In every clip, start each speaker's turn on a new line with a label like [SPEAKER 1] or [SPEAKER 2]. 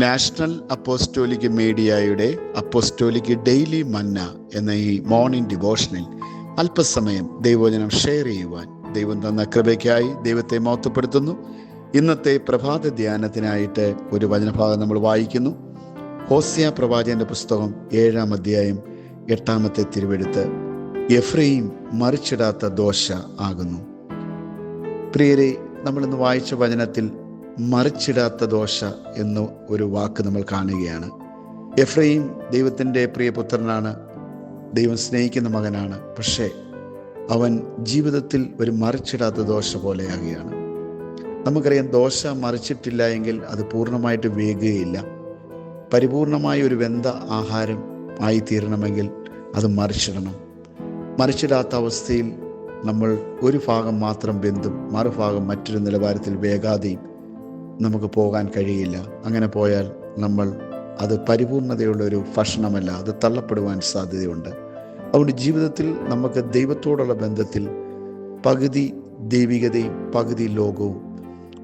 [SPEAKER 1] National apostolic മീഡിയയുടെ apostolic daily മന്ന എന്ന ഈ മോർണിംഗ് ഡിവോഷനിൽ അല്പസമയം ദൈവവചനം ഷെയർ ചെയ്യുവാൻ ദൈവം തന്ന കൃപയ്ക്കായി ദൈവത്തെ മഹത്വപ്പെടുത്തുന്നു. ഇന്നത്തെ പ്രഭാത ധ്യാനത്തിനായിട്ട് ഒരു വചനഭാഗം നമ്മൾ വായിക്കുന്നു. ഹോസിയ പ്രവാചകന്റെ പുസ്തകം 7-ാം അധ്യായം 8-ാമത്തെ തിരുവെഴുത്ത്. എഫ്രയീം മറിച്ചിടാത്ത ദോശ ആകുന്നു. പ്രിയരെ, നമ്മളിന്ന് വായിച്ച വചനത്തിൽ മറിച്ചിടാത്ത ദോശ എന്ന ഒരു വാക്ക് നമ്മൾ കാണുകയാണ്. എഫ്രയീം ദൈവത്തിൻ്റെ പ്രിയപുത്രനാണ്, ദൈവം സ്നേഹിക്കുന്ന മകനാണ്. പക്ഷേ അവൻ ജീവിതത്തിൽ ഒരു മറിച്ചിടാത്ത ദോശ പോലെയാകുകയാണ്. നമുക്കറിയാം, ദോശ മറിച്ചിട്ടില്ല എങ്കിൽ അത് പൂർണ്ണമായിട്ട് വേകുകയില്ല. പരിപൂർണമായ ഒരു വെന്ത ആഹാരം ആയിത്തീരണമെങ്കിൽ അത് മറിച്ചിടണം. മറിച്ചിടാത്ത അവസ്ഥയിൽ നമ്മൾ ഒരു ഭാഗം മാത്രം വെന്തും മറുഭാഗം മറ്റൊരു നിലവാരത്തിൽ വേകാതെയും നമുക്ക് പോകാൻ കഴിയില്ല. അങ്ങനെ പോയാൽ അത് പരിപൂർണതയുള്ളൊരു ഭക്ഷണമല്ല, അത് തള്ളപ്പെടുവാൻ സാധ്യതയുണ്ട്. അതുകൊണ്ട് ജീവിതത്തിൽ നമുക്ക് ദൈവത്തോടുള്ള ബന്ധത്തിൽ പകുതി ദൈവികതയും പകുതി ലോകവും,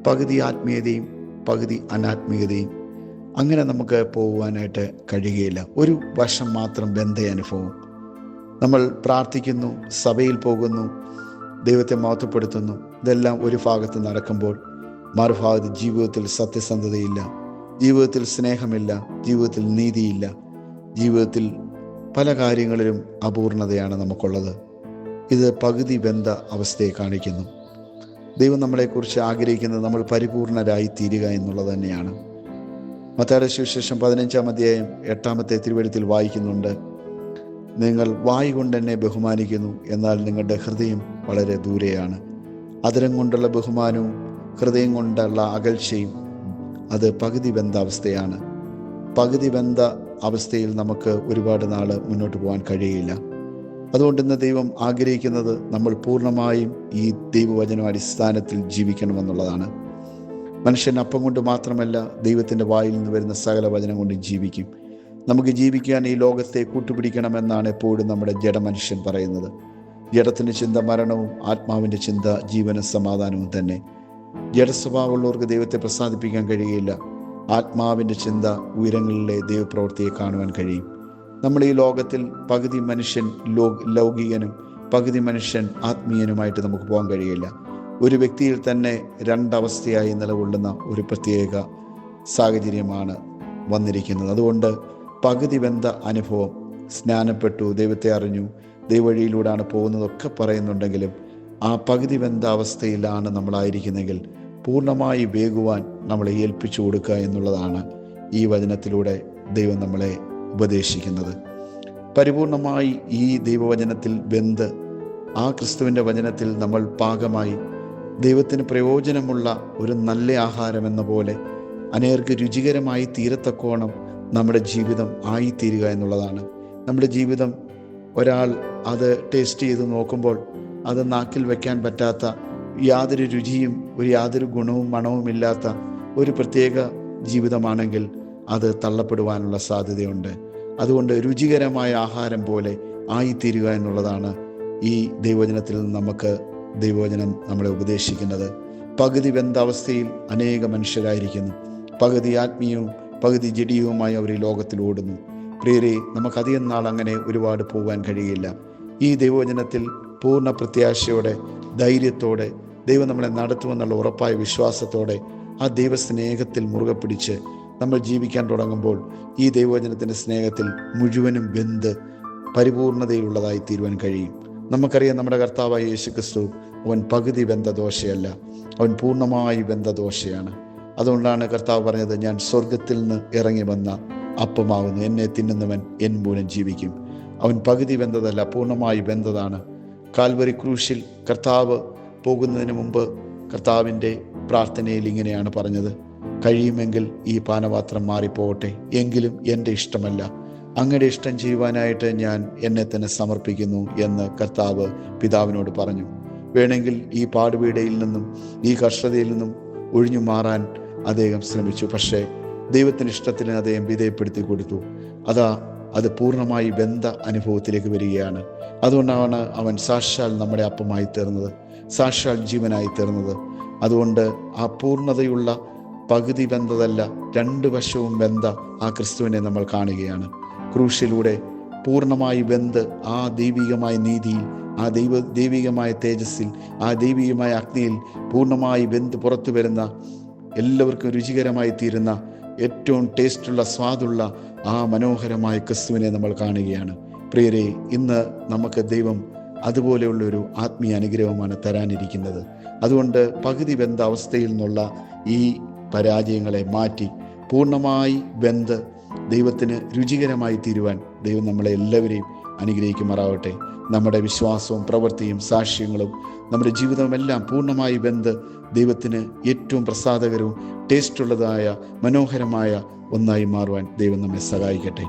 [SPEAKER 1] പകുതി ആത്മീയതയും പകുതി അനാത്മീയതയും, അങ്ങനെ നമുക്ക് പോകുവാനായിട്ട് കഴിയുകയില്ല. ഒരു വശം മാത്രം ബന്ധ അനുഭവം. നമ്മൾ പ്രാർത്ഥിക്കുന്നു, സഭയിൽ പോകുന്നു, ദൈവത്തെ മഹത്വപ്പെടുത്തുന്നു. ഇതെല്ലാം ഒരു ഭാഗത്ത് നടക്കുമ്പോൾ മറുഭാഗത്ത് ജീവിതത്തിൽ സത്യസന്ധതയില്ല, ജീവിതത്തിൽ സ്നേഹമില്ല, ജീവിതത്തിൽ നീതിയില്ല, ജീവിതത്തിൽ പല കാര്യങ്ങളിലും അപൂർണതയാണ് നമുക്കുള്ളത്. ഇത് പകുതി ബന്ധ അവസ്ഥയെ കാണിക്കുന്നു. ദൈവം നമ്മളെക്കുറിച്ച് ആഗ്രഹിക്കുന്നത് നമ്മൾ പരിപൂർണരായി തീരുക എന്നുള്ളത് തന്നെയാണ്. മത്തായിയുടെ സുവിശേഷം 15-ാം അധ്യായം 8-ാമത്തെ തിരുവെഴുത്തിൽ വായിക്കുന്നുണ്ട്, നിങ്ങൾ വായ് കൊണ്ട് എന്നെ ബഹുമാനിക്കുന്നു, എന്നാൽ നിങ്ങളുടെ ഹൃദയം വളരെ ദൂരെയാണ്. അതരം കൊണ്ടുള്ള ബഹുമാനവും ഹൃദയം കൊണ്ടുള്ള അകൽച്ചയും അത് പകുതി ബന്ധ അവസ്ഥയാണ്. പകുതി ബന്ധ അവസ്ഥയിൽ നമുക്ക് ഒരുപാട് നാൾ മുന്നോട്ട് പോകാൻ കഴിയില്ല. അതുകൊണ്ട് ഇന്ന് ദൈവം ആഗ്രഹിക്കുന്നത് നമ്മൾ പൂർണ്ണമായും ഈ ദൈവവചന അടിസ്ഥാനത്തിൽ ജീവിക്കണമെന്നുള്ളതാണ്. മനുഷ്യൻ അപ്പം കൊണ്ട് മാത്രമല്ല, ദൈവത്തിൻ്റെ വായിൽ നിന്ന് വരുന്ന സകല വചനം കൊണ്ടും ജീവിക്കും. നമുക്ക് ജീവിക്കാൻ ഈ ലോകത്തെ കൂട്ടുപിടിക്കണമെന്നാണ് എപ്പോഴും നമ്മുടെ ജഡമനുഷ്യൻ പറയുന്നത്. ജഡത്തിൻ്റെ ചിന്ത മരണവും ആത്മാവിൻ്റെ ചിന്ത ജീവനും സമാധാനവും തന്നെ. ജഡസ്വഭാവമുള്ളവർക്ക് ദൈവത്തെ പ്രസാദിപ്പിക്കാൻ കഴിയുകയില്ല. ആത്മാവിൻ്റെ ചിന്ത ഉയരങ്ങളിലെ ദൈവപ്രവൃത്തിയെ കാണുവാൻ കഴിയും. നമ്മൾ ഈ ലോകത്തിൽ പകുതി മനുഷ്യൻ ലൗകികനും പകുതി മനുഷ്യൻ ആത്മീയനുമായിട്ട് നമുക്ക് പോകാൻ കഴിയില്ല. ഒരു വ്യക്തിയിൽ തന്നെ രണ്ടവസ്ഥയായി നിലകൊള്ളുന്ന ഒരു പ്രത്യേക സാഹചര്യമാണ് വന്നിരിക്കുന്നത്. അതുകൊണ്ട് പകുതി ബന്ധ അനുഭവം, സ്നാനപ്പെട്ടു, ദൈവത്തെ അറിഞ്ഞു, ദൈവവഴിയിലൂടെയാണ് പോകുന്നതൊക്കെ പറയുന്നുണ്ടെങ്കിലും ആ പകുതി ബന്ധ അവസ്ഥയിലാണ് നമ്മളായിരിക്കുന്നെങ്കിൽ പൂർണ്ണമായി വേകുവാൻ നമ്മളെ ഏൽപ്പിച്ചു കൊടുക്കുക എന്നുള്ളതാണ് ഈ വചനത്തിലൂടെ ദൈവം നമ്മളെ ഉപദേശിക്കുന്നത്. പരിപൂർണമായി ഈ ദൈവവചനത്തിൽ വെന്ത് ആ ക്രിസ്തുവിൻ്റെ വചനത്തിൽ നമ്മൾ പാകമായി ദൈവത്തിന് പ്രയോജനമുള്ള ഒരു നല്ല ആഹാരം എന്ന പോലെ അനേർക്ക് രുചികരമായി തീരത്തക്കോണം നമ്മുടെ ജീവിതം ആയിത്തീരുക എന്നുള്ളതാണ്. നമ്മുടെ ജീവിതം ഒരാൾ അത് ടേസ്റ്റ് ചെയ്ത് നോക്കുമ്പോൾ അത് നാക്കിൽ വയ്ക്കാൻ പറ്റാത്ത, യാതൊരു രുചിയും യാതൊരു ഗുണവും മണവുമില്ലാത്ത ഒരു പ്രത്യേക ജീവിതമാണെങ്കിൽ അത് തള്ളപ്പെടുവാനുള്ള സാധ്യതയുണ്ട്. അതുകൊണ്ട് രുചികരമായ ആഹാരം പോലെ ആയിത്തീരുക എന്നുള്ളതാണ് ഈ ദൈവവചനത്തിൽ നമുക്ക് ദൈവവചനം നമ്മളെ ഉപദേശിക്കുന്നത്. പകുതി ബന്ധാവസ്ഥയിൽ അനേക മനുഷ്യരായിരിക്കുന്നു. പകുതി ആത്മീയവും പകുതി ജഡീയവുമായി അവർ ഈ ലോകത്തിൽ ഓടുന്നു. പ്രിയരെ, നമുക്കധികം നാൾ അങ്ങനെ ഒരുപാട് പോകാൻ കഴിയില്ല. ഈ ദൈവവചനത്തിൽ പൂർണ്ണ പ്രത്യാശയോടെ, ധൈര്യത്തോടെ ദൈവം നമ്മളെ നടത്തുമെന്നുള്ള ഉറപ്പായ വിശ്വാസത്തോടെ ആ ദൈവസ്നേഹത്തിൽ മുറുകെ പിടിച്ച് നമ്മൾ ജീവിക്കാൻ തുടങ്ങുമ്പോൾ ഈ ദൈവവചനത്തിൻ്റെ സ്നേഹത്തിൽ മുഴുവനും വെന്ത് പരിപൂർണതയിലുള്ളതായി തീരുവാൻ കഴിയും. നമുക്കറിയാം, നമ്മുടെ കർത്താവായ യേശുക്രിസ്തു അവൻ പകുതി വെന്ത ദോശയല്ല, അവൻ പൂർണ്ണമായി വെന്ത ദോശയാണ്. അതുകൊണ്ടാണ് കർത്താവ് പറഞ്ഞത്, ഞാൻ സ്വർഗത്തിൽ നിന്ന് ഇറങ്ങി വന്ന അപ്പമാകുന്നു, എന്നെ തിന്നുന്നവൻ എൻ മൂലം ജീവിക്കും. അവൻ പകുതി വെന്തതല്ല, പൂർണ്ണമായി വെന്തതാണ്. കാൽവരി ക്രൂശിൽ കർത്താവ് പോകുന്നതിന് മുമ്പ് കർത്താവിൻ്റെ പ്രാർത്ഥനയിൽ ഇങ്ങനെയാണ് പറഞ്ഞത്, കഴിയുമെങ്കിൽ ഈ പാനപാത്രം മാറിപ്പോകട്ടെ, എങ്കിലും എൻ്റെ ഇഷ്ടമല്ല അങ്ങയുടെ ഇഷ്ടം ചെയ്യുവാനായിട്ട് ഞാൻ എന്നെ തന്നെ സമർപ്പിക്കുന്നു എന്ന് കർത്താവ് പിതാവിനോട് പറഞ്ഞു. വേണമെങ്കിൽ ഈ പാടുപീടയിൽ നിന്നും ഈ കഷ്ടതയിൽ നിന്നും ഒഴിഞ്ഞു മാറാൻ അദ്ദേഹം ശ്രമിച്ചു. പക്ഷേ ദൈവത്തിൻ്റെ ഇഷ്ടത്തിന് അദ്ദേഹം വിധേയപ്പെടുത്തി കൊടുത്തു. അത് പൂർണ്ണമായി ബന്ധ അനുഭവത്തിലേക്ക് വരികയാണ്. അതുകൊണ്ടാണ് അവൻ സാക്ഷാൽ നമ്മുടെ അപ്പമായി തീർന്നത്, സാക്ഷാൽ ജീവനായി തീർന്നത്. അതുകൊണ്ട് ആ പൂർണ്ണതയുള്ള പകുതി വെന്തതല്ല, 2 വശവും വെന്ത ആ ക്രിസ്തുവിനെ നമ്മൾ കാണുകയാണ്. ക്രൂശിലൂടെ പൂർണ്ണമായി വെന്ത് ആ ദൈവികമായ നീതിയിൽ, ആ ദൈവികമായ തേജസ്സിൽ, ആ ദൈവികമായ അഗ്നിയിൽ പൂർണ്ണമായി വെന്ത് പുറത്തു വരുന്ന, എല്ലാവർക്കും രുചികരമായി തീരുന്ന, ഏറ്റവും ടേസ്റ്റുള്ള, സ്വാദുള്ള ആ മനോഹരമായ ക്രിസ്തുവിനെ നമ്മൾ കാണുകയാണ്. പ്രിയരെ, ഇന്ന് നമുക്ക് ദൈവം അതുപോലെയുള്ളൊരു ആത്മീയ അനുഗ്രഹമാണ് തരാനിരിക്കുന്നത്. അതുകൊണ്ട് പകുതി വെന്ത അവസ്ഥയിൽ നിന്നുള്ള ഈ പരാജയങ്ങളെ മാറ്റി പൂർണ്ണമായി വെന്ത് ദൈവത്തിന് രുചികരമായി തീരുവാൻ ദൈവം നമ്മളെ എല്ലാവരെയും അനുഗ്രഹിക്കുമാറാവട്ടെ. നമ്മുടെ വിശ്വാസവും പ്രവൃത്തിയും സാക്ഷ്യങ്ങളും നമ്മുടെ ജീവിതമെല്ലാം പൂർണ്ണമായി വെന്ത് ദൈവത്തിന് ഏറ്റവും പ്രസാദകരവും ടേസ്റ്റുള്ളതായ മനോഹരമായ ഒന്നായി മാറുവാൻ ദൈവം നമ്മെ സഹായിക്കട്ടെ.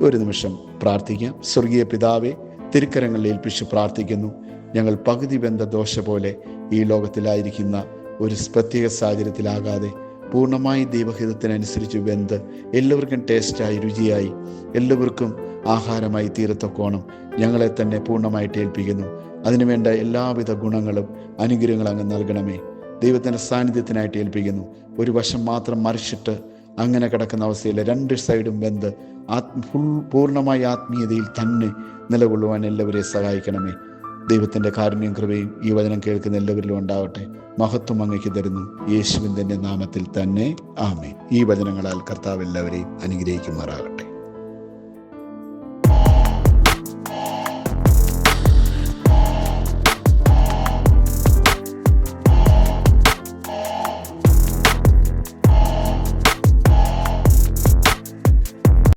[SPEAKER 1] ഒരു നിമിഷം പ്രാർത്ഥിക്കാം. സ്വർഗീയ പിതാവേ, തിരുക്കരങ്ങളിൽ ഏൽപ്പിച്ച് പ്രാർത്ഥിക്കുന്നു. ഞങ്ങൾ പകുതി വെന്ത ദോശ പോലെ ഈ ലോകത്തിലായിരിക്കുന്ന ഒരു പ്രത്യേക സാഹചര്യത്തിലാകാതെ പൂർണ്ണമായി ദൈവഹിതത്തിനനുസരിച്ച് വെന്ത് എല്ലാവർക്കും ടേസ്റ്റായി, രുചിയായി, എല്ലാവർക്കും ആഹാരമായി തീരത്തക്കോണം ഞങ്ങളെ തന്നെ പൂർണ്ണമായിട്ട് ഏൽപ്പിക്കുന്നു. അതിനുവേണ്ട എല്ലാവിധ ഗുണങ്ങളും അനുഗ്രഹങ്ങളും അങ്ങ് നൽകണമേ. ദൈവത്തിൻ്റെ സാന്നിധ്യത്തിനായിട്ട് ഏൽപ്പിക്കുന്നു. ഒരു വശം മാത്രം മറിച്ചിട്ട് അങ്ങനെ കിടക്കുന്ന അവസ്ഥയിൽ 2 സൈഡും വെന്ത് പൂർണ്ണമായ ആത്മീയതയിൽ തന്നെ നിലകൊള്ളുവാൻ എല്ലാവരെയും സഹായിക്കണമേ. ദൈവത്തിൻ്റെ കാരുണ്യം, കൃപയും ഈ വചനം കേൾക്കുന്ന എല്ലാവരിലും ഉണ്ടാവട്ടെ. മഹത്വം അങ്ങേക്ക് തരുന്നു, യേശുവിൻ്റെ നാമത്തിൽ തന്നെ. ആമേൻ. ഈ വചനങ്ങളാൽ കർത്താവ് എല്ലാവരെയും അനുഗ്രഹിക്കുമാറാകട്ടെ.